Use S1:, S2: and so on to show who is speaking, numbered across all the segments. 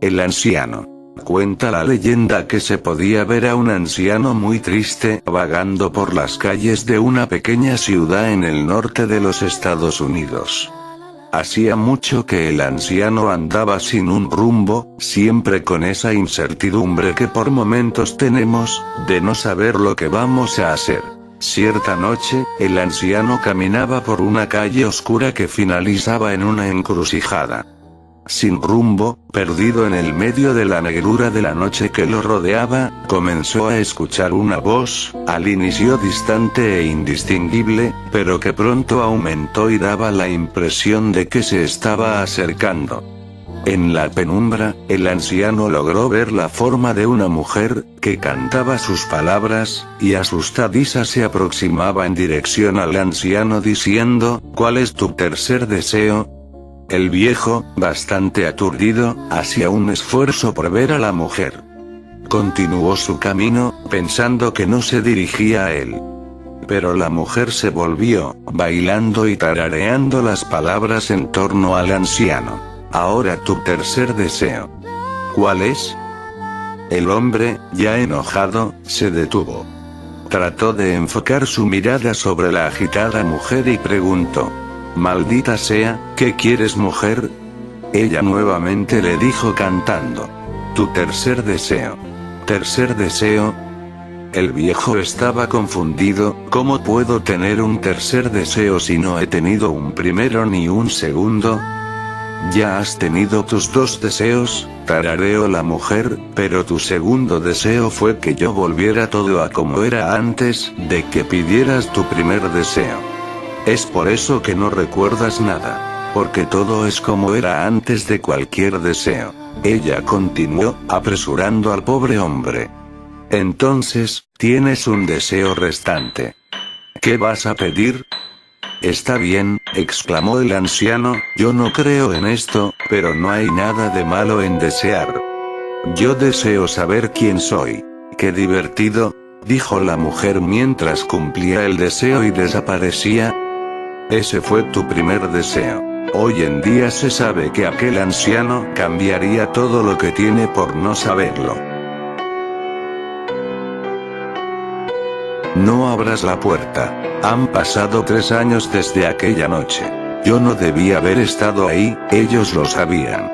S1: El anciano. Cuenta la leyenda que se podía ver a un anciano muy triste vagando por las calles de una pequeña ciudad en el norte de los Estados Unidos. Hacía mucho que el anciano andaba sin un rumbo, siempre con esa incertidumbre que por momentos tenemos, de no saber lo que vamos a hacer. Cierta noche, el anciano caminaba por una calle oscura que finalizaba en una encrucijada. Sin rumbo, perdido en el medio de la negrura de la noche que lo rodeaba, comenzó a escuchar una voz, al inicio distante e indistinguible, pero que pronto aumentó y daba la impresión de que se estaba acercando. En la penumbra, el anciano logró ver la forma de una mujer, que cantaba sus palabras, y asustadiza se aproximaba en dirección al anciano diciendo, ¿cuál es tu tercer deseo? El viejo, bastante aturdido, hacía un esfuerzo por ver a la mujer. Continuó su camino, pensando que no se dirigía a él. Pero la mujer se volvió, bailando y tarareando las palabras en torno al anciano. Ahora tu tercer deseo. ¿Cuál es? El hombre, ya enojado, se detuvo. Trató de enfocar su mirada sobre la agitada mujer y preguntó. Maldita sea, ¿qué quieres, mujer? Ella nuevamente le dijo cantando. Tu tercer deseo. ¿Tercer deseo? El viejo estaba confundido, ¿cómo puedo tener un tercer deseo si no he tenido un primero ni un segundo? Ya has tenido tus dos deseos, tarareó la mujer, pero tu segundo deseo fue que yo volviera todo a como era antes de que pidieras tu primer deseo. Es por eso que no recuerdas nada. Porque todo es como era antes de cualquier deseo. Ella continuó, apresurando al pobre hombre. Entonces, tienes un deseo restante. ¿Qué vas a pedir? Está bien, exclamó el anciano, yo no creo en esto, pero no hay nada de malo en desear. Yo deseo saber quién soy. Qué divertido, dijo la mujer mientras cumplía el deseo y desaparecía. Ese fue tu primer deseo. Hoy en día se sabe que aquel anciano cambiaría todo lo que tiene por no saberlo. No abras la puerta. Han pasado 3 años desde aquella noche. Yo no debía haber estado ahí, ellos lo sabían.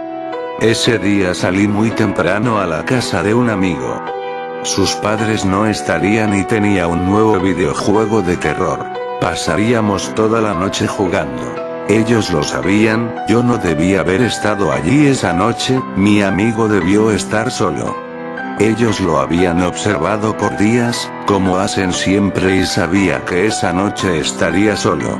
S1: Ese día salí muy temprano a la casa de un amigo. Sus padres no estarían y tenía un nuevo videojuego de terror. Pasaríamos toda la noche jugando. Ellos lo sabían, yo no debía haber estado allí esa noche, mi amigo debió estar solo. Ellos lo habían observado por días, como hacen siempre y sabía que esa noche estaría solo.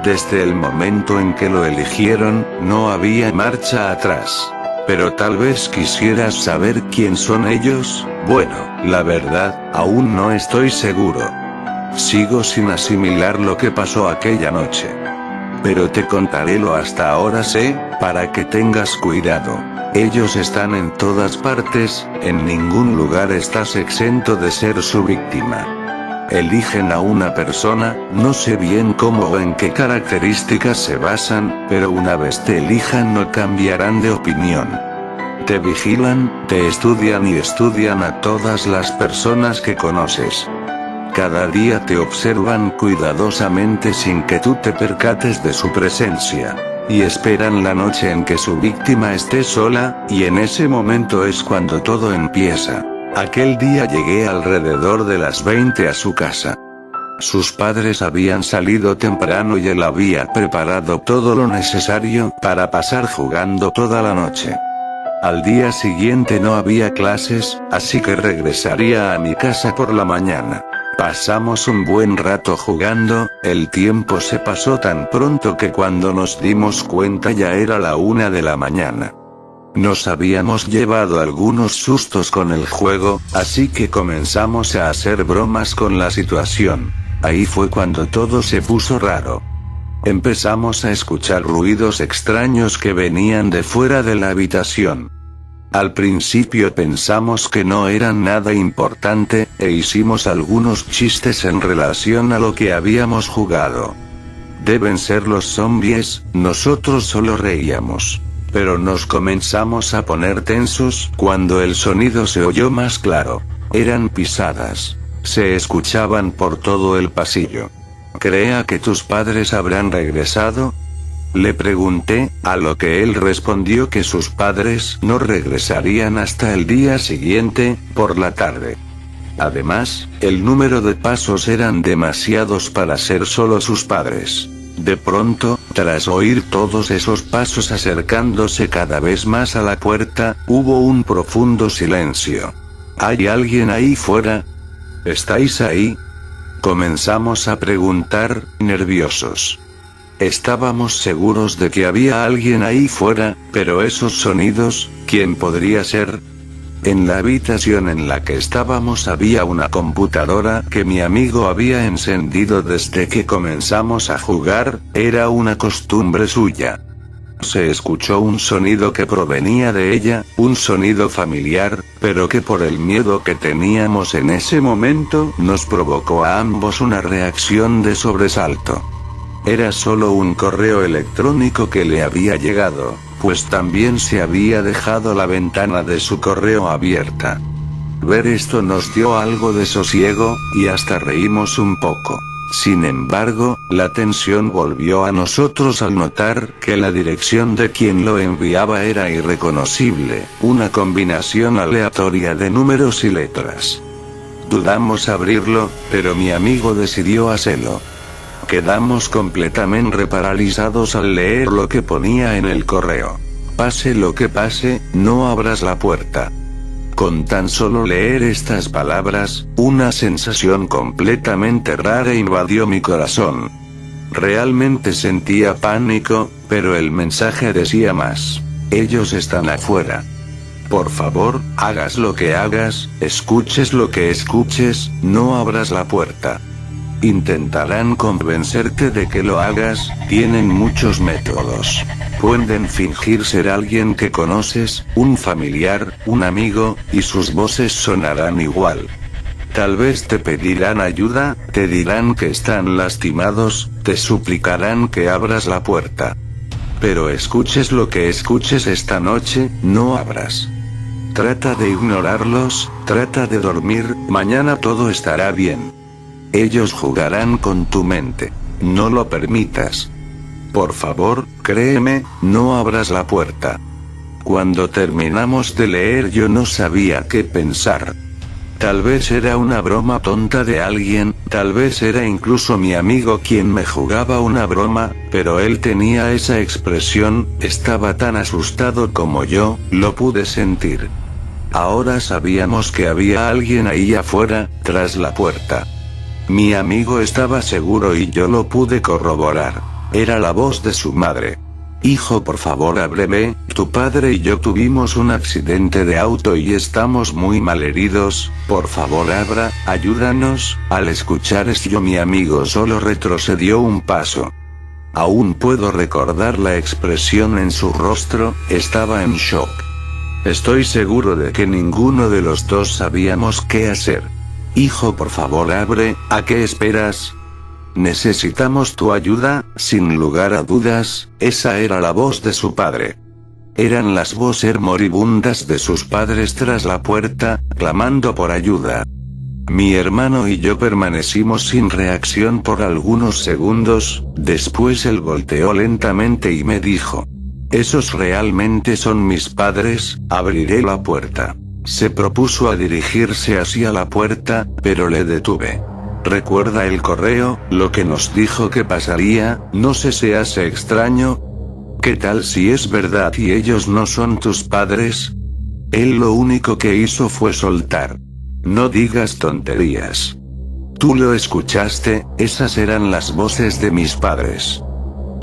S1: Desde el momento en que lo eligieron, no había marcha atrás. Pero tal vez quisieras saber quién son ellos, bueno, la verdad, aún no estoy seguro. Sigo sin asimilar lo que pasó aquella noche. Pero te contaré lo hasta ahora sé, para que tengas cuidado. Ellos están en todas partes, en ningún lugar estás exento de ser su víctima. Eligen a una persona, no sé bien cómo o en qué características se basan, pero una vez te elijan no cambiarán de opinión. Te vigilan, te estudian y estudian a todas las personas que conoces. Cada día te observan cuidadosamente sin que tú te percates de su presencia. Y esperan la noche en que su víctima esté sola, y en ese momento es cuando todo empieza. Aquel día llegué alrededor de las 20 a su casa. Sus padres habían salido temprano y él había preparado todo lo necesario para pasar jugando toda la noche. Al día siguiente no había clases, así que regresaría a mi casa por la mañana. Pasamos un buen rato jugando, el tiempo se pasó tan pronto que cuando nos dimos cuenta ya era la 1 de la mañana. Nos habíamos llevado algunos sustos con el juego, así que comenzamos a hacer bromas con la situación. Ahí fue cuando todo se puso raro. Empezamos a escuchar ruidos extraños que venían de fuera de la habitación. Al principio pensamos que no eran nada importante, e hicimos algunos chistes en relación a lo que habíamos jugado. Deben ser los zombies, nosotros solo reíamos. pero nos comenzamos a poner tensos cuando el sonido se oyó más claro. Eran pisadas. Se escuchaban por todo el pasillo. ¿Crea que tus padres habrán regresado?, le pregunté, a lo que él respondió que sus padres no regresarían hasta el día siguiente, por la tarde. Además, el número de pasos eran demasiados para ser solo sus padres. De pronto, tras oír todos esos pasos acercándose cada vez más a la puerta, hubo un profundo silencio. ¿Hay alguien ahí fuera? ¿Estáis ahí?, comenzamos a preguntar, nerviosos. Estábamos seguros de que había alguien ahí fuera, pero esos sonidos, ¿quién podría ser? En la habitación en la que estábamos había una computadora que mi amigo había encendido desde que comenzamos a jugar, era una costumbre suya. Se escuchó un sonido que provenía de ella, un sonido familiar, pero que por el miedo que teníamos en ese momento nos provocó a ambos una reacción de sobresalto. Era solo un correo electrónico que le había llegado, pues también se había dejado la ventana de su correo abierta. Ver esto nos dio algo de sosiego, y hasta reímos un poco. Sin embargo, la tensión volvió a nosotros al notar que la dirección de quien lo enviaba era irreconocible, una combinación aleatoria de números y letras. Dudamos abrirlo, pero mi amigo decidió hacerlo. Quedamos completamente paralizados al leer lo que ponía en el correo. Pase lo que pase, no abras la puerta. Con tan solo leer estas palabras, una sensación completamente rara invadió mi corazón. Realmente sentía pánico, pero el mensaje decía más. Ellos están afuera. Por favor, hagas lo que hagas, escuches lo que escuches, no abras la puerta. Intentarán convencerte de que lo hagas, tienen muchos métodos. Pueden fingir ser alguien que conoces, un familiar, un amigo, y sus voces sonarán igual. Tal vez te pedirán ayuda, te dirán que están lastimados, te suplicarán que abras la puerta. Pero escuches lo que escuches esta noche, no abras. Trata de ignorarlos, trata de dormir, mañana todo estará bien. Ellos jugarán con tu mente. No lo permitas. Por favor, créeme, no abras la puerta. Cuando terminamos de leer yo no sabía qué pensar. Tal vez era una broma tonta de alguien, tal vez era incluso mi amigo quien me jugaba una broma, pero él tenía esa expresión, estaba tan asustado como yo, lo pude sentir. Ahora sabíamos que había alguien ahí afuera, tras la puerta. Mi amigo estaba seguro y yo lo pude corroborar. Era la voz de su madre. Hijo, por favor ábreme, tu padre y yo tuvimos un accidente de auto y estamos muy malheridos, por favor abra, ayúdanos. Al escuchar esto mi amigo solo retrocedió un paso. Aún puedo recordar la expresión en su rostro, estaba en shock. Estoy seguro de que ninguno de los dos sabíamos qué hacer. Hijo, por favor abre, ¿a qué esperas? Necesitamos tu ayuda, sin lugar a dudas, esa era la voz de su padre. Eran las voces moribundas de sus padres tras la puerta, clamando por ayuda. Mi hermano y yo permanecimos sin reacción por algunos segundos, después él volteó lentamente y me dijo: ¿esos realmente son mis padres? Abriré la puerta. Se propuso a dirigirse hacia la puerta, pero le detuve. ¿Recuerda el correo, lo que nos dijo que pasaría? ¿No se hace extraño? ¿Qué tal si es verdad y ellos no son tus padres? Él lo único que hizo fue soltar. No digas tonterías. Tú lo escuchaste, esas eran las voces de mis padres.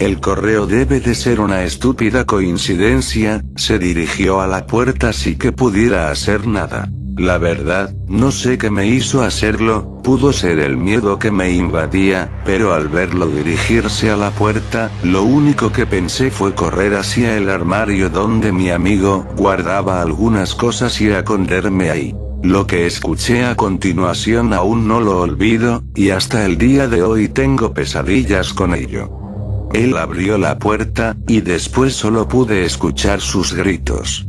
S1: El correo debe de ser una estúpida coincidencia, se dirigió a la puerta sin que pudiera hacer nada. La verdad, no sé qué me hizo hacerlo, pudo ser el miedo que me invadía, pero al verlo dirigirse a la puerta, lo único que pensé fue correr hacia el armario donde mi amigo guardaba algunas cosas y esconderme ahí. Lo que escuché a continuación aún no lo olvido, y hasta el día de hoy tengo pesadillas con ello. Él abrió la puerta, y después solo pude escuchar sus gritos.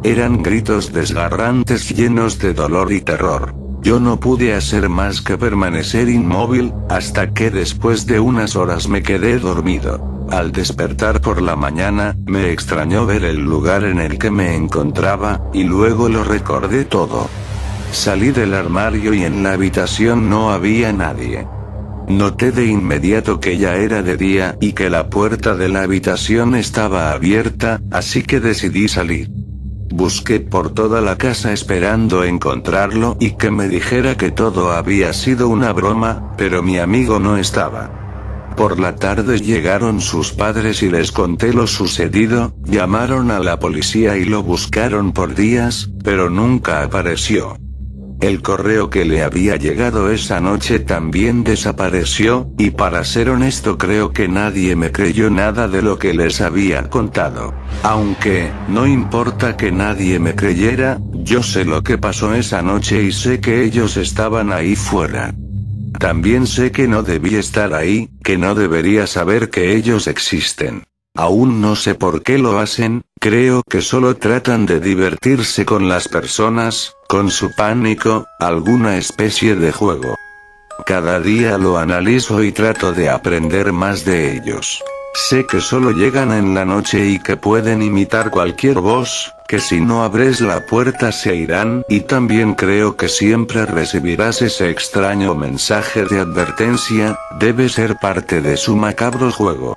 S1: Eran gritos desgarrantes llenos de dolor y terror. Yo no pude hacer más que permanecer inmóvil, hasta que después de unas horas me quedé dormido. Al despertar por la mañana, me extrañó ver el lugar en el que me encontraba, y luego lo recordé todo. Salí del armario y en la habitación no había nadie. Noté de inmediato que ya era de día y que la puerta de la habitación estaba abierta, así que decidí salir. Busqué por toda la casa esperando encontrarlo y que me dijera que todo había sido una broma, pero mi amigo no estaba. Por la tarde llegaron sus padres y les conté lo sucedido, llamaron a la policía y lo buscaron por días, pero nunca apareció. El correo que le había llegado esa noche también desapareció, y para ser honesto creo que nadie me creyó nada de lo que les había contado. Aunque, no importa que nadie me creyera, yo sé lo que pasó esa noche y sé que ellos estaban ahí fuera. También sé que no debí estar ahí, que no debería saber que ellos existen. Aún no sé por qué lo hacen, creo que solo tratan de divertirse con las personas, con su pánico, alguna especie de juego. Cada día lo analizo y trato de aprender más de ellos. Sé que solo llegan en la noche y que pueden imitar cualquier voz, que si no abres la puerta se irán, y también creo que siempre recibirás ese extraño mensaje de advertencia, debe ser parte de su macabro juego.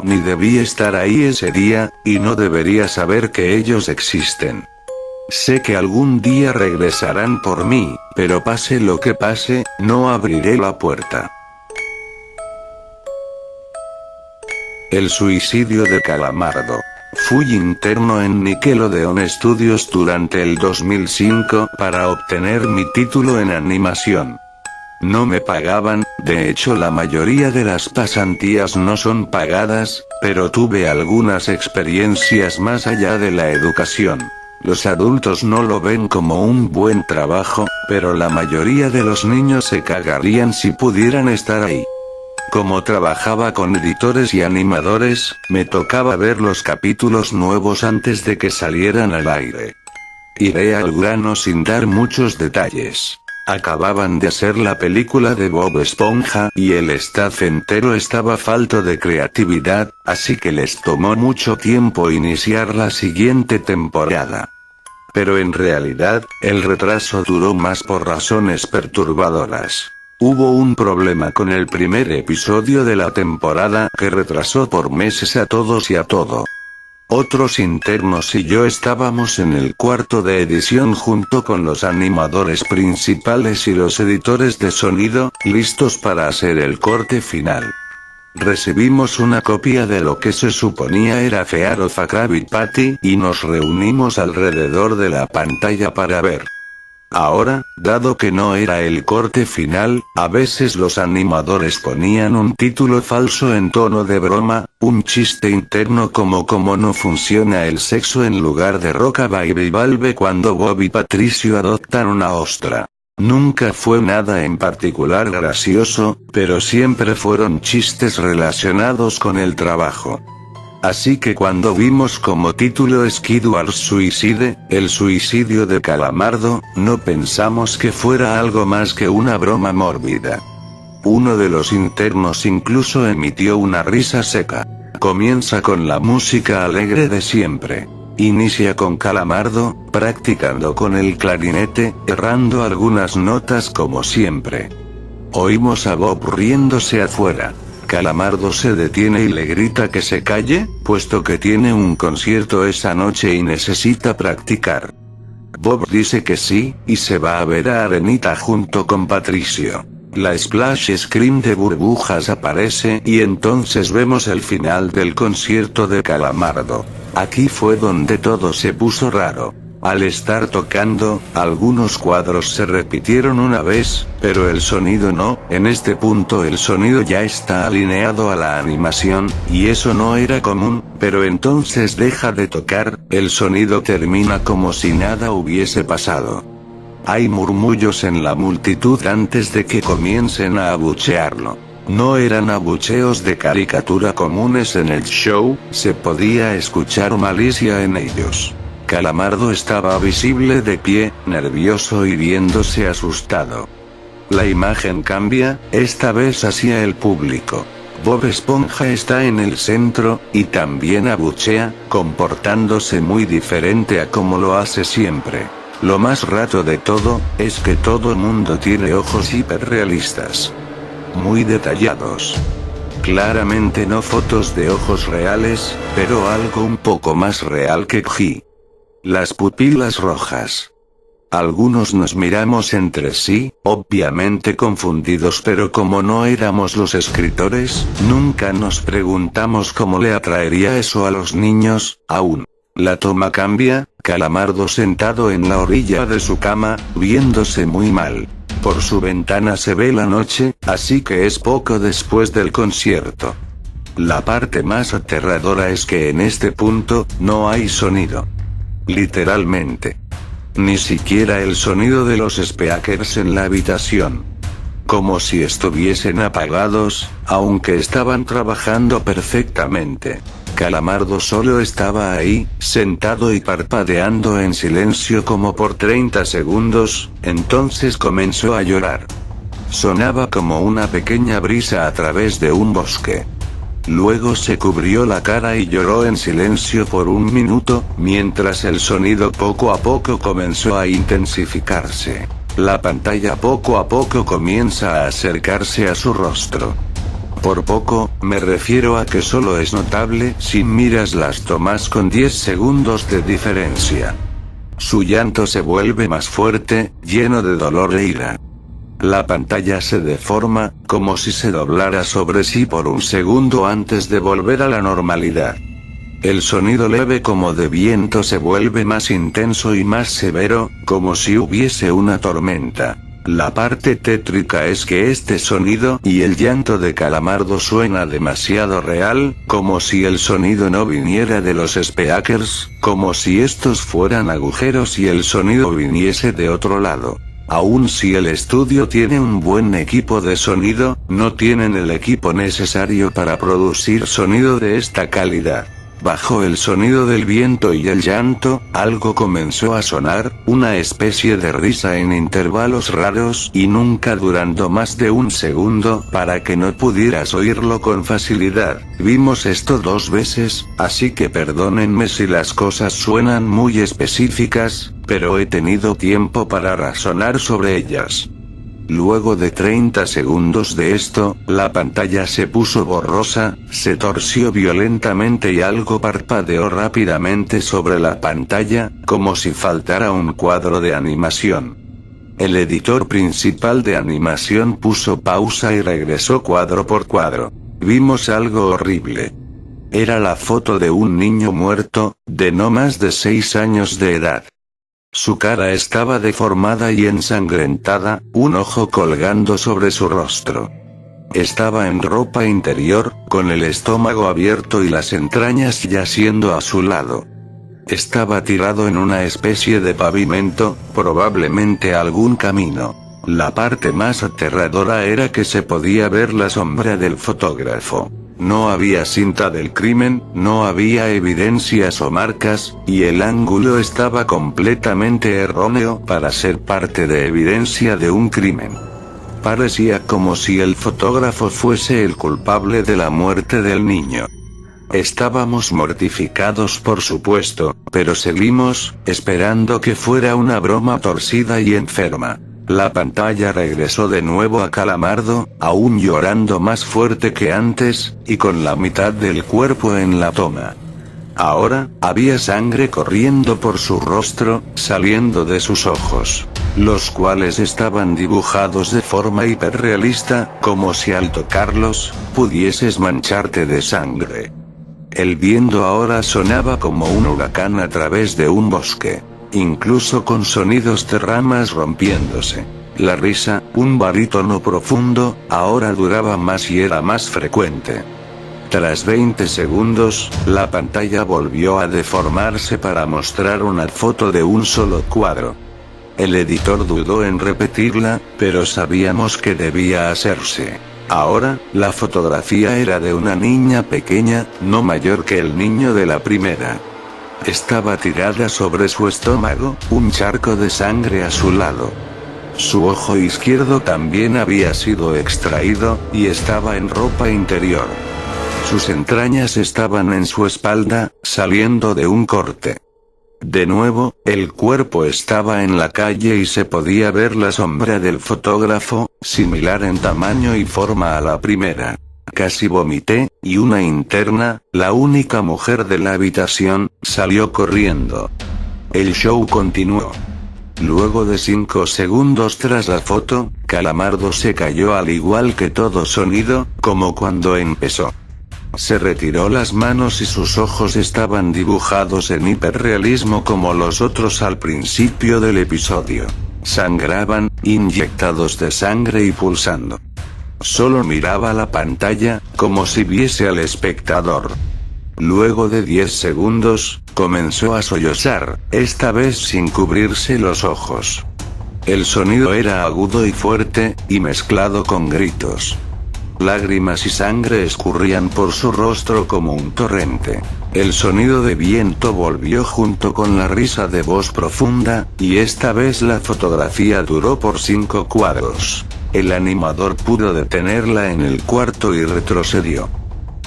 S1: Ni debí estar ahí ese día, y no debería saber que ellos existen. Sé que algún día regresarán por mí, pero pase lo que pase, no abriré la puerta. El suicidio de Calamardo. Fui interno en Nickelodeon Studios durante el 2005 para obtener mi título en animación. No me pagaban, de hecho la mayoría de las pasantías no son pagadas, pero tuve algunas experiencias más allá de la educación. Los adultos no lo ven como un buen trabajo, pero la mayoría de los niños se cagarían si pudieran estar ahí. Como trabajaba con editores y animadores, me tocaba ver los capítulos nuevos antes de que salieran al aire. Iré al grano sin dar muchos detalles. Acababan de hacer la película de Bob Esponja y el staff entero estaba falto de creatividad, así que les tomó mucho tiempo iniciar la siguiente temporada. Pero en realidad, el retraso duró más por razones perturbadoras. Hubo un problema con el primer episodio de la temporada que retrasó por meses a todos y a todo. Otros internos y yo estábamos en el cuarto de edición junto con los animadores principales y los editores de sonido, listos para hacer el corte final. Recibimos una copia de lo que se suponía era Fear of a Krabby Patty y nos reunimos alrededor de la pantalla para ver. Ahora, dado que no era el corte final, a veces los animadores ponían un título falso en tono de broma, un chiste interno como cómo no funciona el sexo en lugar de Roca Baby Valve cuando Bob y Patricio adoptan una ostra. Nunca fue nada en particular gracioso, pero siempre fueron chistes relacionados con el trabajo. Así que cuando vimos como título Skidward Suicide, el suicidio de Calamardo, no pensamos que fuera algo más que una broma mórbida. Uno de los internos incluso emitió una risa seca. Comienza con la música alegre de siempre. Inicia con Calamardo, practicando con el clarinete, errando algunas notas como siempre. Oímos a Bob riéndose afuera. Calamardo se detiene y le grita que se calle, puesto que tiene un concierto esa noche y necesita practicar. Bob dice que sí, y se va a ver a Arenita junto con Patricio. La splash screen de burbujas aparece y entonces vemos el final del concierto de Calamardo. Aquí fue donde todo se puso raro. Al estar tocando, algunos cuadros se repitieron una vez, pero el sonido no. En este punto el sonido ya está alineado a la animación, y eso no era común, pero entonces deja de tocar, el sonido termina como si nada hubiese pasado. Hay murmullos en la multitud antes de que comiencen a abuchearlo. No eran abucheos de caricatura comunes en el show, se podía escuchar malicia en ellos. Calamardo estaba visible de pie, nervioso y viéndose asustado. La imagen cambia, esta vez hacia el público. Bob Esponja está en el centro, y también abuchea, comportándose muy diferente a como lo hace siempre. Lo más raro de todo, es que todo mundo tiene ojos hiperrealistas. Muy detallados. Claramente no fotos de ojos reales, pero algo un poco más real que G. Las pupilas rojas. Algunos nos miramos entre sí, obviamente confundidos, pero como no éramos los escritores, nunca nos preguntamos cómo le atraería eso a los niños, aún. La toma cambia, Calamardo sentado en la orilla de su cama, viéndose muy mal. Por su ventana se ve la noche, así que es poco después del concierto. La parte más aterradora es que en este punto, no hay sonido. Literalmente. Ni siquiera el sonido de los speakers en la habitación. Como si estuviesen apagados, aunque estaban trabajando perfectamente. Calamardo solo estaba ahí, sentado y parpadeando en silencio como por 30 segundos, entonces comenzó a llorar. Sonaba como una pequeña brisa a través de un bosque. Luego se cubrió la cara y lloró en silencio por un minuto, mientras el sonido poco a poco comenzó a intensificarse. La pantalla poco a poco comienza a acercarse a su rostro. Por poco, me refiero a que solo es notable si miras las tomas con 10 segundos de diferencia. Su llanto se vuelve más fuerte, lleno de dolor e ira. La pantalla se deforma, como si se doblara sobre sí por un segundo antes de volver a la normalidad. El sonido leve como de viento se vuelve más intenso y más severo, como si hubiese una tormenta. La parte tétrica es que este sonido y el llanto de Calamardo suena demasiado real, como si el sonido no viniera de los speakers, como si estos fueran agujeros y el sonido viniese de otro lado. Aun si el estudio tiene un buen equipo de sonido, no tienen el equipo necesario para producir sonido de esta calidad. Bajo el sonido del viento y el llanto, algo comenzó a sonar, una especie de risa en intervalos raros y nunca durando más de un segundo, para que no pudieras oírlo con facilidad. Vimos esto 2 veces, así que perdónenme si las cosas suenan muy específicas, pero he tenido tiempo para razonar sobre ellas. Luego de 30 segundos de esto, la pantalla se puso borrosa, se torció violentamente y algo parpadeó rápidamente sobre la pantalla, como si faltara un cuadro de animación. El editor principal de animación puso pausa y regresó cuadro por cuadro. Vimos algo horrible. Era la foto de un niño muerto, de no más de 6 años de edad. Su cara estaba deformada y ensangrentada, un ojo colgando sobre su rostro. Estaba en ropa interior, con el estómago abierto y las entrañas yaciendo a su lado. Estaba tirado en una especie de pavimento, probablemente algún camino. La parte más aterradora era que se podía ver la sombra del fotógrafo. No había cinta del crimen, no había evidencias o marcas, y el ángulo estaba completamente erróneo para ser parte de evidencia de un crimen. Parecía como si el fotógrafo fuese el culpable de la muerte del niño. Estábamos mortificados por supuesto, pero seguimos, esperando que fuera una broma torcida y enferma. La pantalla regresó de nuevo a Calamardo, aún llorando más fuerte que antes, y con la mitad del cuerpo en la toma. Ahora, había sangre corriendo por su rostro, saliendo de sus ojos, los cuales estaban dibujados de forma hiperrealista, como si al tocarlos, pudieses mancharte de sangre. El viento ahora sonaba como un huracán a través de un bosque. Incluso con sonidos de ramas rompiéndose. La risa, un barítono profundo, ahora duraba más y era más frecuente. Tras 20 segundos, la pantalla volvió a deformarse para mostrar una foto de un solo cuadro. El editor dudó en repetirla, pero sabíamos que debía hacerse. Ahora, la fotografía era de una niña pequeña, no mayor que el niño de la primera. Estaba tirada sobre su estómago, un charco de sangre a su lado. Su ojo izquierdo también había sido extraído, y estaba en ropa interior. Sus entrañas estaban en su espalda, saliendo de un corte. De nuevo, el cuerpo estaba en la calle y se podía ver la sombra del fotógrafo, similar en tamaño y forma a la primera. Casi vomité, y una interna, la única mujer de la habitación, salió corriendo. El show continuó. Luego de 5 segundos tras la foto, Calamardo se cayó al igual que todo sonido, como cuando empezó. Se retiró las manos y sus ojos estaban dibujados en hiperrealismo como los otros al principio del episodio. Sangraban, inyectados de sangre y pulsando. Solo miraba la pantalla, como si viese al espectador. Luego de 10 segundos, comenzó a sollozar, esta vez sin cubrirse los ojos. El sonido era agudo y fuerte, y mezclado con gritos. Lágrimas y sangre escurrían por su rostro como un torrente. El sonido de viento volvió junto con la risa de voz profunda, y esta vez la fotografía duró por 5 cuadros. El animador pudo detenerla en el cuarto y retrocedió.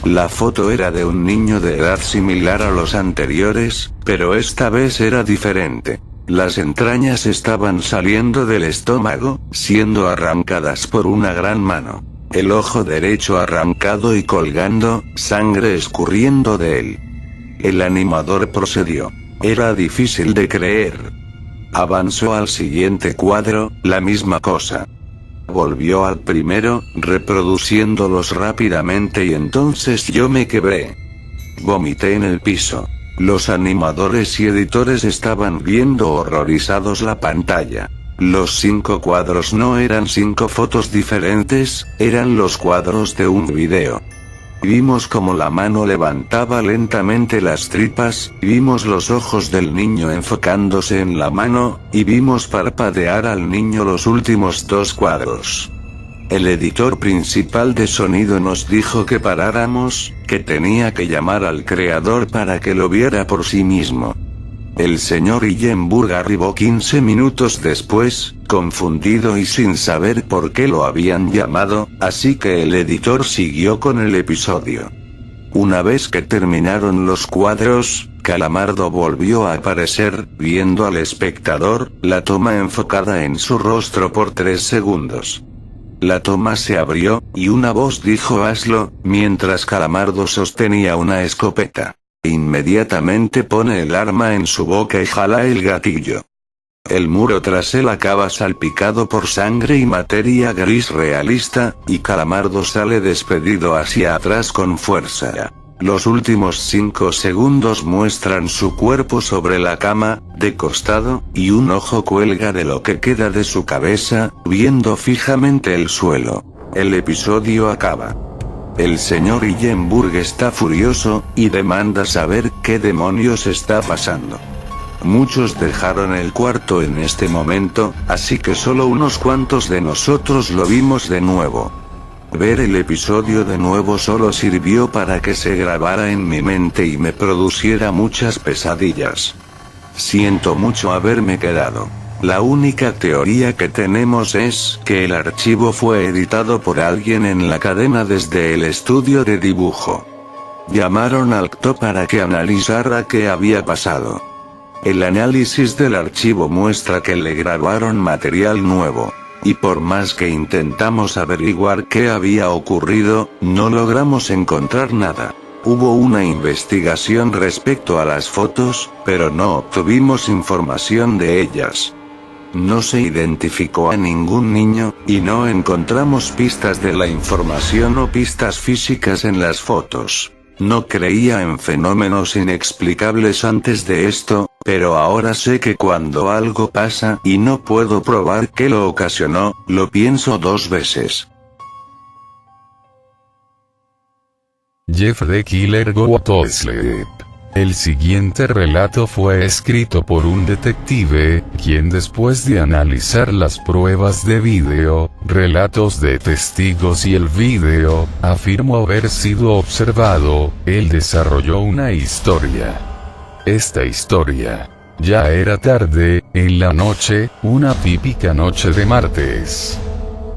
S1: La foto era de un niño de edad similar a los anteriores, pero esta vez era diferente. Las entrañas estaban saliendo del estómago, siendo arrancadas por una gran mano. El ojo derecho arrancado y colgando, sangre escurriendo de él. El animador procedió. Era difícil de creer. Avanzó al siguiente cuadro, la misma cosa. Volvió al primero, reproduciéndolos rápidamente y entonces yo me quebré. Vomité en el piso. Los animadores y editores estaban viendo horrorizados la pantalla. Los 5 cuadros no eran 5 fotos diferentes, eran los cuadros de un video. Vimos como la mano levantaba lentamente las tripas, vimos los ojos del niño enfocándose en la mano, y vimos parpadear al niño los últimos 2 cuadros. El editor principal de sonido nos dijo que paráramos, que tenía que llamar al creador para que lo viera por sí mismo. El señor Hillenburg arribó 15 minutos después, confundido y sin saber por qué lo habían llamado, así que el editor siguió con el episodio. Una vez que terminaron los cuadros, Calamardo volvió a aparecer, viendo al espectador, la toma enfocada en su rostro por 3 segundos. La toma se abrió, y una voz dijo «hazlo», mientras Calamardo sostenía una escopeta. Inmediatamente pone el arma en su boca y jala el gatillo. El muro tras él acaba salpicado por sangre y materia gris realista, y Calamardo sale despedido hacia atrás con fuerza. Los últimos 5 segundos muestran su cuerpo sobre la cama, de costado, y un ojo cuelga de lo que queda de su cabeza, viendo fijamente el suelo. El episodio acaba. El señor Hillenburg está furioso, y demanda saber qué demonios está pasando. Muchos dejaron el cuarto en este momento, así que solo unos cuantos de nosotros lo vimos de nuevo. Ver el episodio de nuevo solo sirvió para que se grabara en mi mente y me produciera muchas pesadillas. Siento mucho haberme quedado. La única teoría que tenemos es que el archivo fue editado por alguien en la cadena desde el estudio de dibujo. Llamaron al CTO para que analizara qué había pasado. El análisis del archivo muestra que le grabaron material nuevo. Y por más que intentamos averiguar qué había ocurrido, no logramos encontrar nada. Hubo una investigación respecto a las fotos, pero no obtuvimos información de ellas. No se identificó a ningún niño, y no encontramos pistas de la información o pistas físicas en las fotos. No creía en fenómenos inexplicables antes de esto, pero ahora sé que cuando algo pasa y no puedo probar qué lo ocasionó, lo pienso 2 veces.
S2: Jeff the Killer Go to Sleep. El siguiente relato fue escrito por un detective, quien después de analizar las pruebas de video, relatos de testigos y el video, afirmó haber sido observado. Él desarrolló una historia. Esta historia. Ya era tarde, en la noche, una típica noche de martes.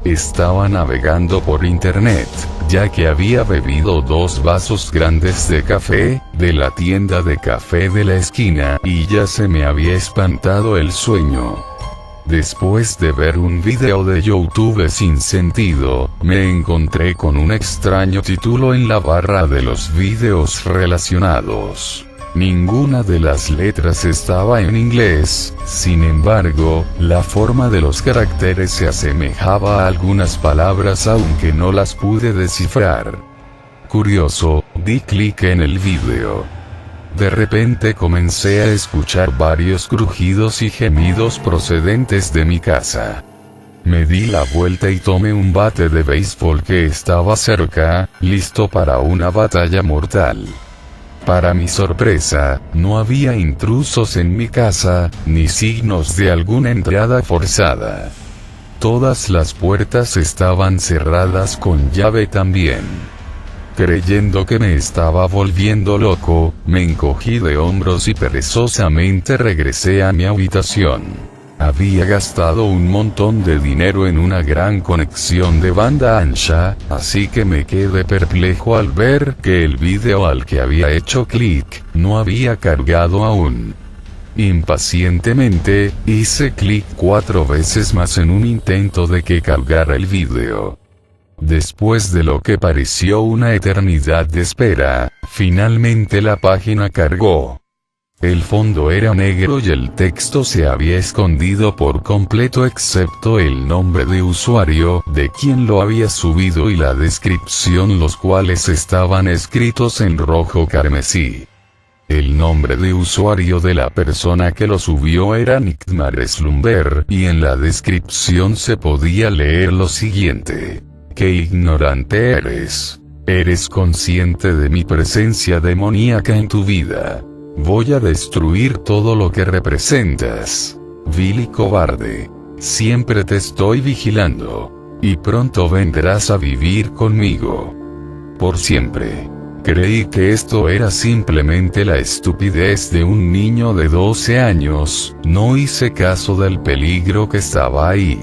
S2: Estaba navegando por internet, ya que había bebido 2 vasos grandes de café, de la tienda de café de la esquina, y ya se me había espantado el sueño. Después de ver un video de YouTube sin sentido, me encontré con un extraño título en la barra de los videos relacionados. Ninguna de las letras estaba en inglés, sin embargo, la forma de los caracteres se asemejaba a algunas palabras aunque no las pude descifrar. Curioso, di clic en el video. De repente comencé a escuchar varios crujidos y gemidos procedentes de mi casa. Me di la vuelta y tomé un bate de béisbol que estaba cerca, listo para una batalla mortal. Para mi sorpresa, no había intrusos en mi casa, ni signos de alguna entrada forzada. Todas las puertas estaban cerradas con llave también. Creyendo que me estaba volviendo loco, me encogí de hombros y perezosamente regresé a mi habitación. Había gastado un montón de dinero en una gran conexión de banda ancha, así que me quedé perplejo al ver que el video al que había hecho clic, no había cargado aún. Impacientemente, hice clic 4 veces más en un intento de que cargara el video. Después de lo que pareció una eternidad de espera, finalmente la página cargó. El fondo era negro y el texto se había escondido por completo excepto el nombre de usuario, de quien lo había subido y la descripción, los cuales estaban escritos en rojo carmesí. El nombre de usuario de la persona que lo subió era Nickmar Slumber, y en la descripción se podía leer lo siguiente: «Qué ignorante eres. Eres consciente de mi presencia demoníaca en tu vida. Voy a destruir todo lo que representas. Vil y cobarde. Siempre te estoy vigilando. Y pronto vendrás a vivir conmigo. Por siempre». Creí que esto era simplemente la estupidez de un niño de 12 años, no hice caso del peligro que estaba ahí.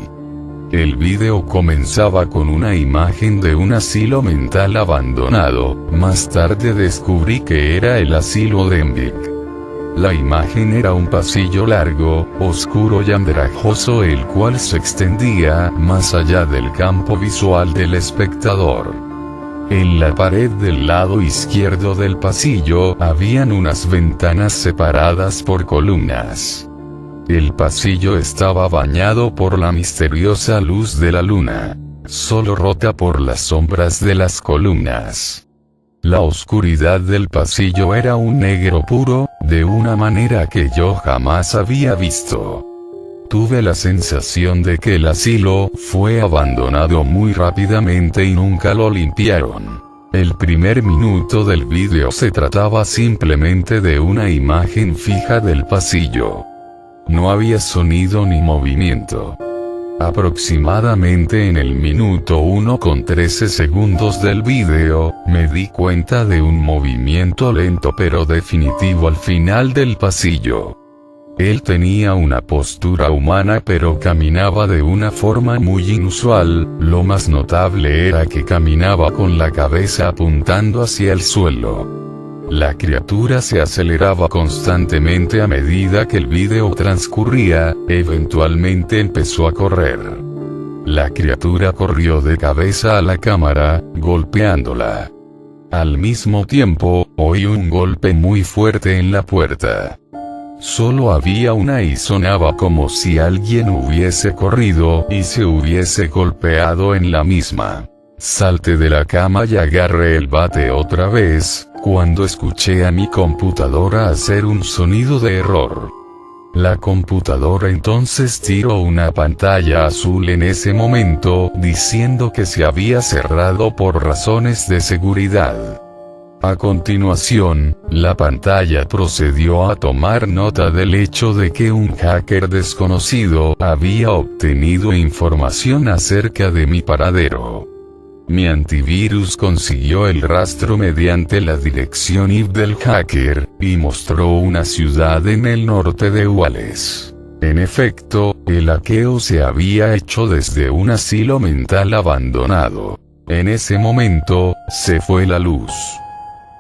S2: El video comenzaba con una imagen de un asilo mental abandonado, más tarde descubrí que era el asilo de Envik. La imagen era un pasillo largo, oscuro y andrajoso, el cual se extendía más allá del campo visual del espectador. En la pared del lado izquierdo del pasillo habían unas ventanas separadas por columnas. El pasillo estaba bañado por la misteriosa luz de la luna, solo rota por las sombras de las columnas. La oscuridad del pasillo era un negro puro, de una manera que yo jamás había visto. Tuve la sensación de que el asilo fue abandonado muy rápidamente y nunca lo limpiaron. El primer minuto del vídeo se trataba simplemente de una imagen fija del pasillo. No había sonido ni movimiento. Aproximadamente en el minuto 1:13 segundos del vídeo, me di cuenta de un movimiento lento pero definitivo al final del pasillo. Él tenía una postura humana pero caminaba de una forma muy inusual, lo más notable era que caminaba con la cabeza apuntando hacia el suelo. La criatura se aceleraba constantemente a medida que el vídeo transcurría, eventualmente empezó a correr. La criatura corrió de cabeza a la cámara, golpeándola. Al mismo tiempo, oí un golpe muy fuerte en la puerta. Solo había una y sonaba como si alguien hubiese corrido y se hubiese golpeado en la misma. Salté de la cama y agarré el bate otra vez, cuando escuché a mi computadora hacer un sonido de error. La computadora entonces tiró una pantalla azul en ese momento, diciendo que se había cerrado por razones de seguridad. A continuación, la pantalla procedió a tomar nota del hecho de que un hacker desconocido había obtenido información acerca de mi paradero. Mi antivirus consiguió el rastro mediante la dirección IP del hacker, y mostró una ciudad en el norte de Wales. En efecto, el hackeo se había hecho desde un asilo mental abandonado. En ese momento, se fue la luz.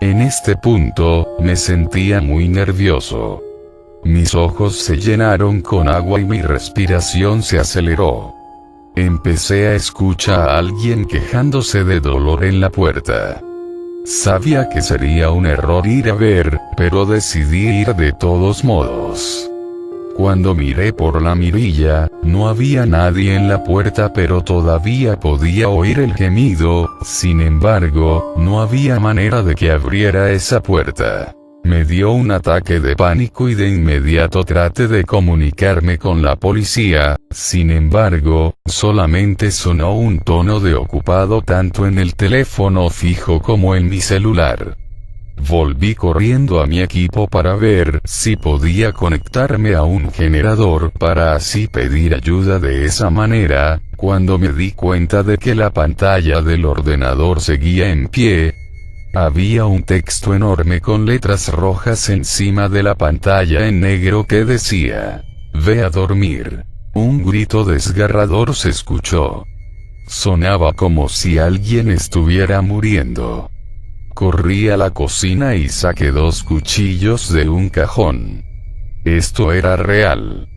S2: En este punto, me sentía muy nervioso. Mis ojos se llenaron con agua y mi respiración se aceleró. Empecé a escuchar a alguien quejándose de dolor en la puerta. Sabía que sería un error ir a ver, pero decidí ir de todos modos. Cuando miré por la mirilla, no había nadie en la puerta, pero todavía podía oír el gemido. Sin embargo, no había manera de que abriera esa puerta. Me dio un ataque de pánico y de inmediato traté de comunicarme con la policía. Sin embargo, solamente sonó un tono de ocupado tanto en el teléfono fijo como en mi celular. Volví corriendo a mi equipo para ver si podía conectarme a un generador para así pedir ayuda de esa manera. Cuando me di cuenta de que la pantalla del ordenador seguía en pie, había un texto enorme con letras rojas encima de la pantalla en negro que decía: "Ve a dormir". Un grito desgarrador se escuchó. Sonaba como si alguien estuviera muriendo. Corrí a la cocina y saqué 2 cuchillos de un cajón. Esto era real.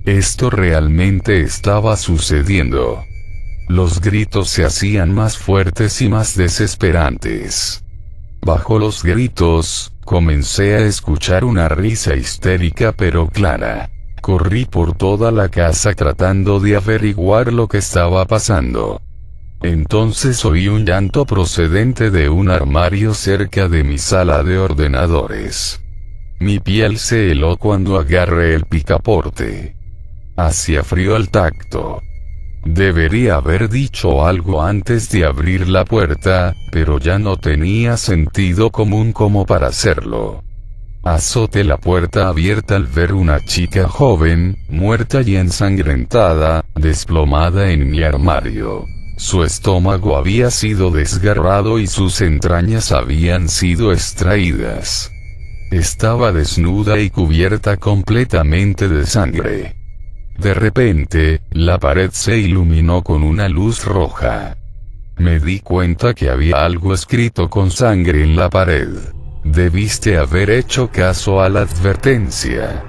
S2: Esto realmente estaba sucediendo. Los gritos se hacían más fuertes y más desesperantes. Bajo los gritos, comencé a escuchar una risa histérica pero clara. Corrí por toda la casa tratando de averiguar lo que estaba pasando. Entonces oí un llanto procedente de un armario cerca de mi sala de ordenadores. Mi piel se heló cuando agarré el picaporte. Hacía frío al tacto. Debería haber dicho algo antes de abrir la puerta, pero ya no tenía sentido común como para hacerlo. Azoté la puerta abierta al ver una chica joven, muerta y ensangrentada, desplomada en mi armario. Su estómago había sido desgarrado y sus entrañas habían sido extraídas. Estaba desnuda y cubierta completamente de sangre. De repente, la pared se iluminó con una luz roja. Me di cuenta que había algo escrito con sangre en la pared. Debiste haber hecho caso a la advertencia.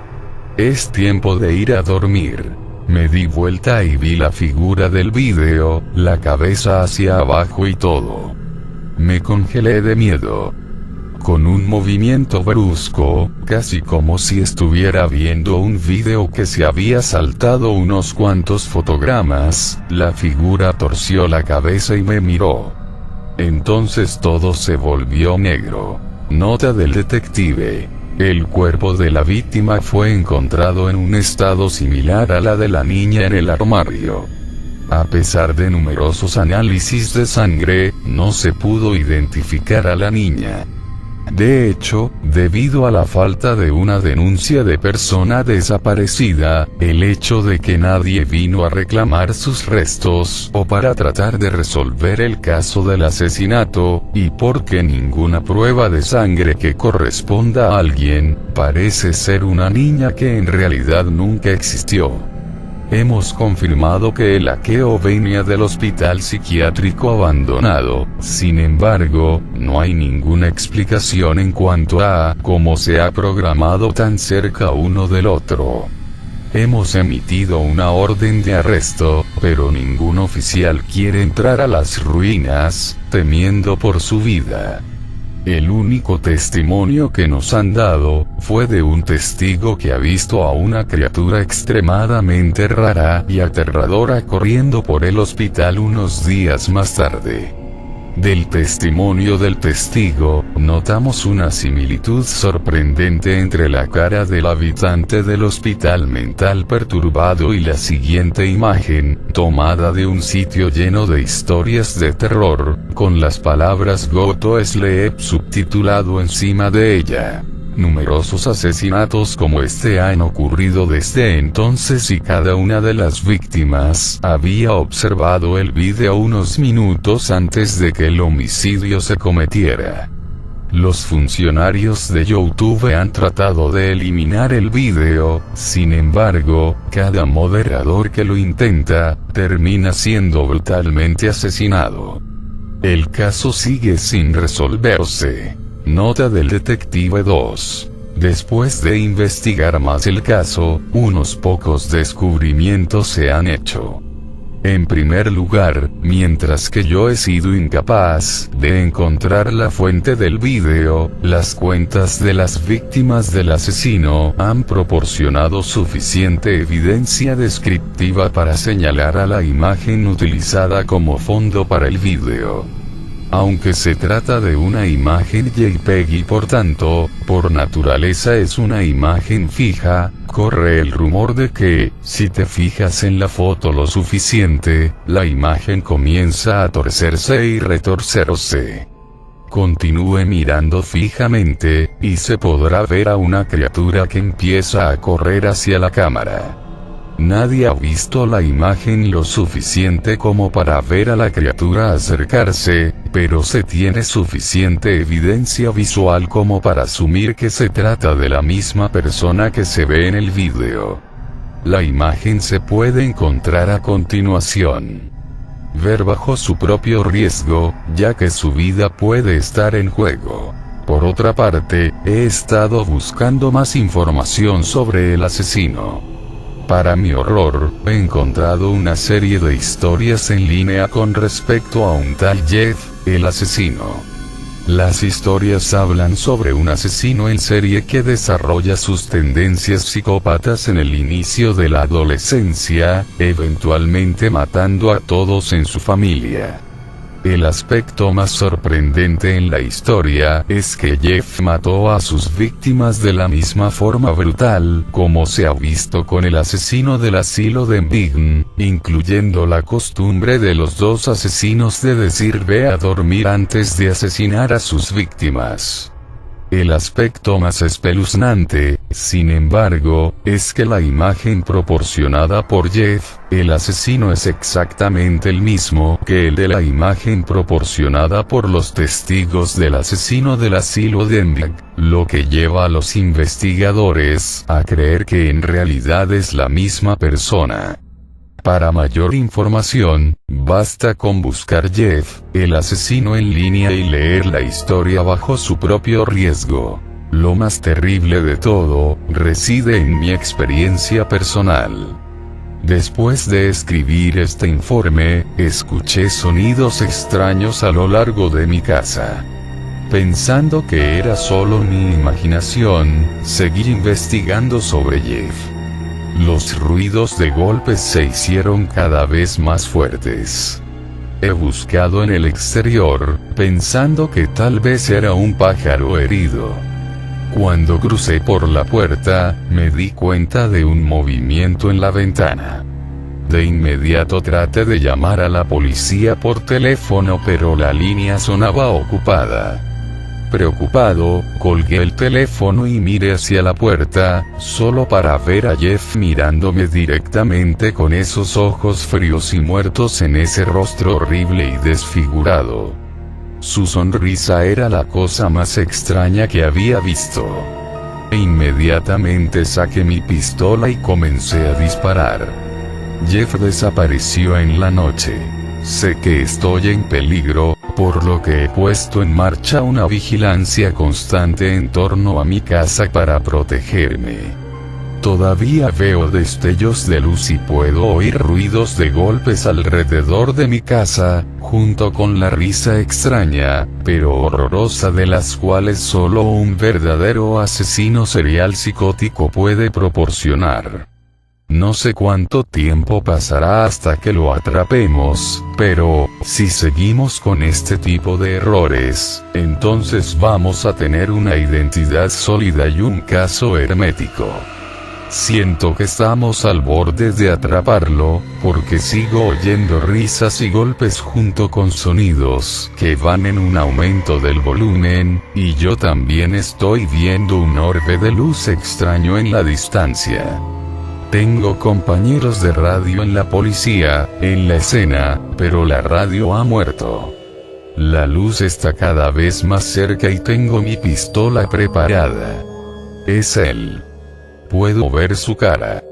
S2: Es tiempo de ir a dormir. Me di vuelta y vi la figura del vídeo, la cabeza hacia abajo y todo. Me congelé de miedo. Con un movimiento brusco, casi como si estuviera viendo un vídeo que se había saltado unos cuantos fotogramas, la figura torció la cabeza y me miró. Entonces todo se volvió negro. Nota del detective. El cuerpo de la víctima fue encontrado en un estado similar a la de la niña en el armario. A pesar de numerosos análisis de sangre, no se pudo identificar a la niña. De hecho, debido a la falta de una denuncia de persona desaparecida, el hecho de que nadie vino a reclamar sus restos o para tratar de resolver el caso del asesinato, y porque ninguna prueba de sangre que corresponda a alguien, parece ser una niña que en realidad nunca existió. Hemos confirmado que el hackeo venía del hospital psiquiátrico abandonado. Sin embargo, no hay ninguna explicación en cuanto a cómo se ha programado tan cerca uno del otro. Hemos emitido una orden de arresto, pero ningún oficial quiere entrar a las ruinas, temiendo por su vida. El único testimonio que nos han dado, fue de un testigo que ha visto a una criatura extremadamente rara y aterradora corriendo por el hospital unos días más tarde. Del testimonio del testigo, notamos una similitud sorprendente entre la cara del habitante del hospital mental perturbado y la siguiente imagen, tomada de un sitio lleno de historias de terror, con las palabras "Go to sleep" subtitulado encima de ella. Numerosos asesinatos como este han ocurrido desde entonces y cada una de las víctimas había observado el vídeo unos minutos antes de que el homicidio se cometiera. Los funcionarios de YouTube han tratado de eliminar el vídeo, sin embargo, cada moderador que lo intenta, termina siendo brutalmente asesinado. El caso sigue sin resolverse. Nota del detective 2. Después de investigar más el caso, unos pocos descubrimientos se han hecho. En primer lugar, mientras que yo he sido incapaz de encontrar la fuente del vídeo, las cuentas de las víctimas del asesino han proporcionado suficiente evidencia descriptiva para señalar a la imagen utilizada como fondo para el vídeo. Aunque se trata de una imagen JPEG y por tanto, por naturaleza es una imagen fija, corre el rumor de que, si te fijas en la foto lo suficiente, la imagen comienza a torcerse y retorcerse. Continúe mirando fijamente, y se podrá ver a una criatura que empieza a correr hacia la cámara. Nadie ha visto la imagen lo suficiente como para ver a la criatura acercarse, pero se tiene suficiente evidencia visual como para asumir que se trata de la misma persona que se ve en el vídeo. La imagen se puede encontrar a continuación. Ver bajo su propio riesgo, ya que su vida puede estar en juego. Por otra parte, he estado buscando más información sobre el asesino. Para mi horror, he encontrado una serie de historias en línea con respecto a un tal Jeff, el asesino. Las historias hablan sobre un asesino en serie que desarrolla sus tendencias psicópatas en el inicio de la adolescencia, eventualmente matando a todos en su familia. El aspecto más sorprendente en la historia es que Jeff mató a sus víctimas de la misma forma brutal como se ha visto con el asesino del asilo de Embiggen, incluyendo la costumbre de los dos asesinos de decir "ve a dormir" antes de asesinar a sus víctimas. El aspecto más espeluznante, sin embargo, es que la imagen proporcionada por Jeff, el asesino, es exactamente el mismo que el de la imagen proporcionada por los testigos del asesino del asilo de Embiggen, lo que lleva a los investigadores a creer que en realidad es la misma persona. Para mayor información, basta con buscar Jeff, el asesino en línea y leer la historia bajo su propio riesgo. Lo más terrible de todo, reside en mi experiencia personal. Después de escribir este informe, escuché sonidos extraños a lo largo de mi casa. Pensando que era solo mi imaginación, seguí investigando sobre Jeff. Los ruidos de golpes se hicieron cada vez más fuertes. He buscado en el exterior, pensando que tal vez era un pájaro herido. Cuando crucé por la puerta, me di cuenta de un movimiento en la ventana. De inmediato traté de llamar a la policía por teléfono, pero la línea sonaba ocupada. Preocupado, colgué el teléfono y miré hacia la puerta, solo para ver a Jeff mirándome directamente con esos ojos fríos y muertos en ese rostro horrible y desfigurado. Su sonrisa era la cosa más extraña que había visto. Inmediatamente saqué mi pistola y comencé a disparar. Jeff desapareció en la noche. Sé que estoy en peligro, por lo que he puesto en marcha una vigilancia constante en torno a mi casa para protegerme. Todavía veo destellos de luz y puedo oír ruidos de golpes alrededor de mi casa, junto con la risa extraña, pero horrorosa de las cuales solo un verdadero asesino serial psicótico puede proporcionar. No sé cuánto tiempo pasará hasta que lo atrapemos, pero, si seguimos con este tipo de errores, entonces vamos a tener una identidad sólida y un caso hermético. Siento que estamos al borde de atraparlo, porque sigo oyendo risas y golpes junto con sonidos que van en un aumento del volumen, y yo también estoy viendo un orbe de luz extraño en la distancia. Tengo compañeros de radio en la policía, en la escena, pero la radio ha muerto. La luz está cada vez más cerca y tengo mi pistola preparada. Es él. Puedo ver su cara.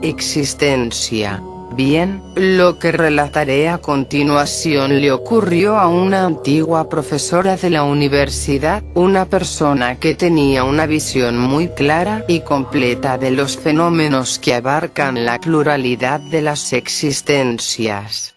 S3: Existencia. Bien, lo que relataré a continuación le ocurrió a una antigua profesora de la universidad, una persona que tenía una visión muy clara y completa de los fenómenos que abarcan la pluralidad de las existencias.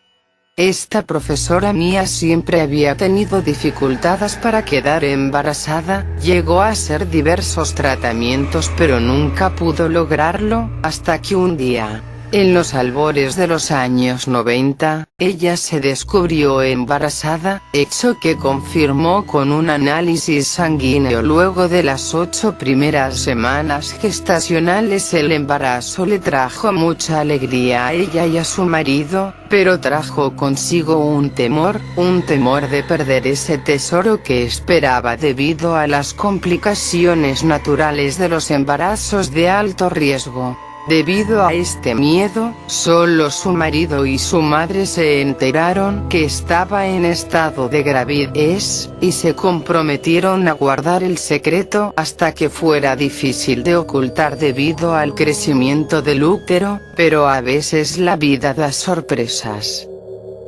S3: Esta profesora mía siempre había tenido dificultades para quedar embarazada, llegó a hacer diversos tratamientos pero nunca pudo lograrlo, hasta que un día, en los albores de los años 90, ella se descubrió embarazada, hecho que confirmó con un análisis sanguíneo. Luego de las 8 primeras semanas gestacionales el embarazo le trajo mucha alegría a ella y a su marido, pero trajo consigo un temor de perder ese tesoro que esperaba debido a las complicaciones naturales de los embarazos de alto riesgo. Debido a este miedo, solo su marido y su madre se enteraron que estaba en estado de gravidez, y se comprometieron a guardar el secreto hasta que fuera difícil de ocultar debido al crecimiento del útero, pero a veces la vida da sorpresas.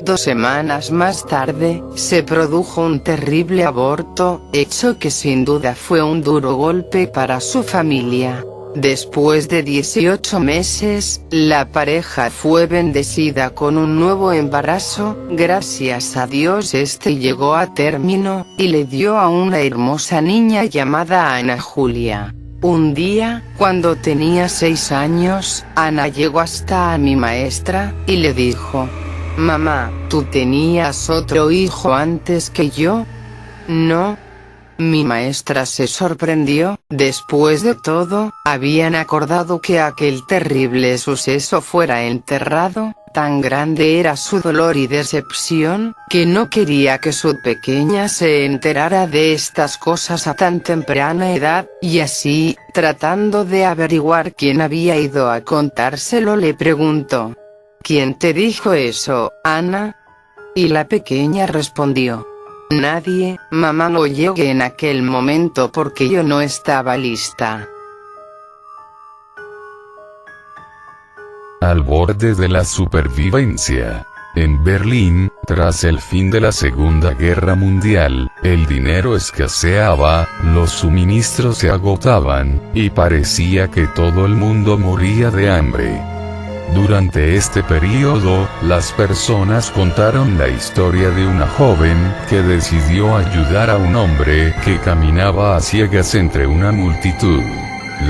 S3: 2 semanas más tarde, se produjo un terrible aborto, hecho que sin duda fue un duro golpe para su familia. Después de 18 meses, la pareja fue bendecida con un nuevo embarazo, gracias a Dios este llegó a término, y le dio a una hermosa niña llamada Ana Julia. Un día, cuando tenía 6 años, Ana llegó hasta a mi maestra, y le dijo: «Mamá, ¿tú tenías otro hijo antes que yo?» «No». Mi maestra se sorprendió. Después de todo, habían acordado que aquel terrible suceso fuera enterrado. Tan grande era su dolor y decepción, que no quería que su pequeña se enterara de estas cosas a tan temprana edad, y así, tratando de averiguar quién había ido a contárselo, le preguntó: «¿Quién te dijo eso, Ana?» Y la pequeña respondió: «Nadie, mamá, no llegué en aquel momento porque yo no estaba lista».
S2: Al borde de la supervivencia. En Berlín, tras el fin de la Segunda Guerra Mundial, el dinero escaseaba, los suministros se agotaban, y parecía que todo el mundo moría de hambre. Durante este periodo, las personas contaron la historia de una joven que decidió ayudar a un hombre que caminaba a ciegas entre una multitud.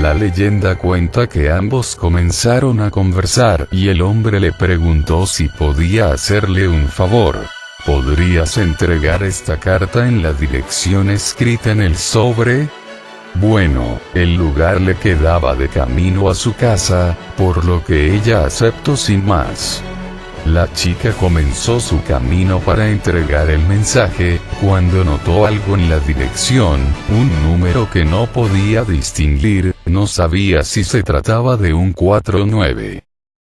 S2: La leyenda cuenta que ambos comenzaron a conversar y el hombre le preguntó si podía hacerle un favor. ¿Podrías entregar esta carta en la dirección escrita en el sobre? Bueno, el lugar le quedaba de camino a su casa, por lo que ella aceptó sin más. La chica comenzó su camino para entregar el mensaje, cuando notó algo en la dirección, un número que no podía distinguir, no sabía si se trataba de un 4 o 9.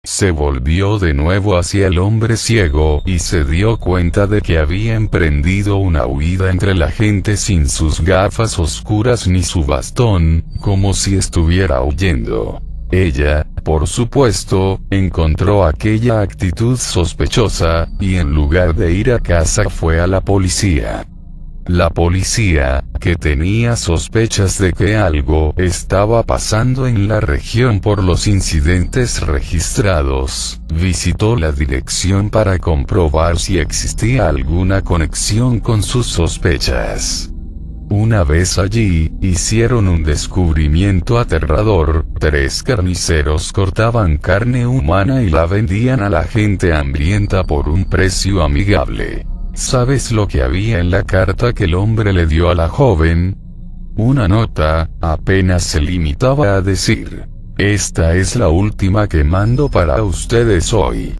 S2: Se volvió de nuevo hacia el hombre ciego y se dio cuenta de que había emprendido una huida entre la gente sin sus gafas oscuras ni su bastón, como si estuviera huyendo. Ella, por supuesto, encontró aquella actitud sospechosa, y en lugar de ir a casa fue a la policía. La policía, que tenía sospechas de que algo estaba pasando en la región por los incidentes registrados, visitó la dirección para comprobar si existía alguna conexión con sus sospechas. Una vez allí, hicieron un descubrimiento aterrador: 3 carniceros cortaban carne humana y la vendían a la gente hambrienta por un precio amigable. ¿Sabes lo que había en la carta que el hombre le dio a la joven? Una nota. Apenas se limitaba a decir: esta es la última que mando para ustedes hoy.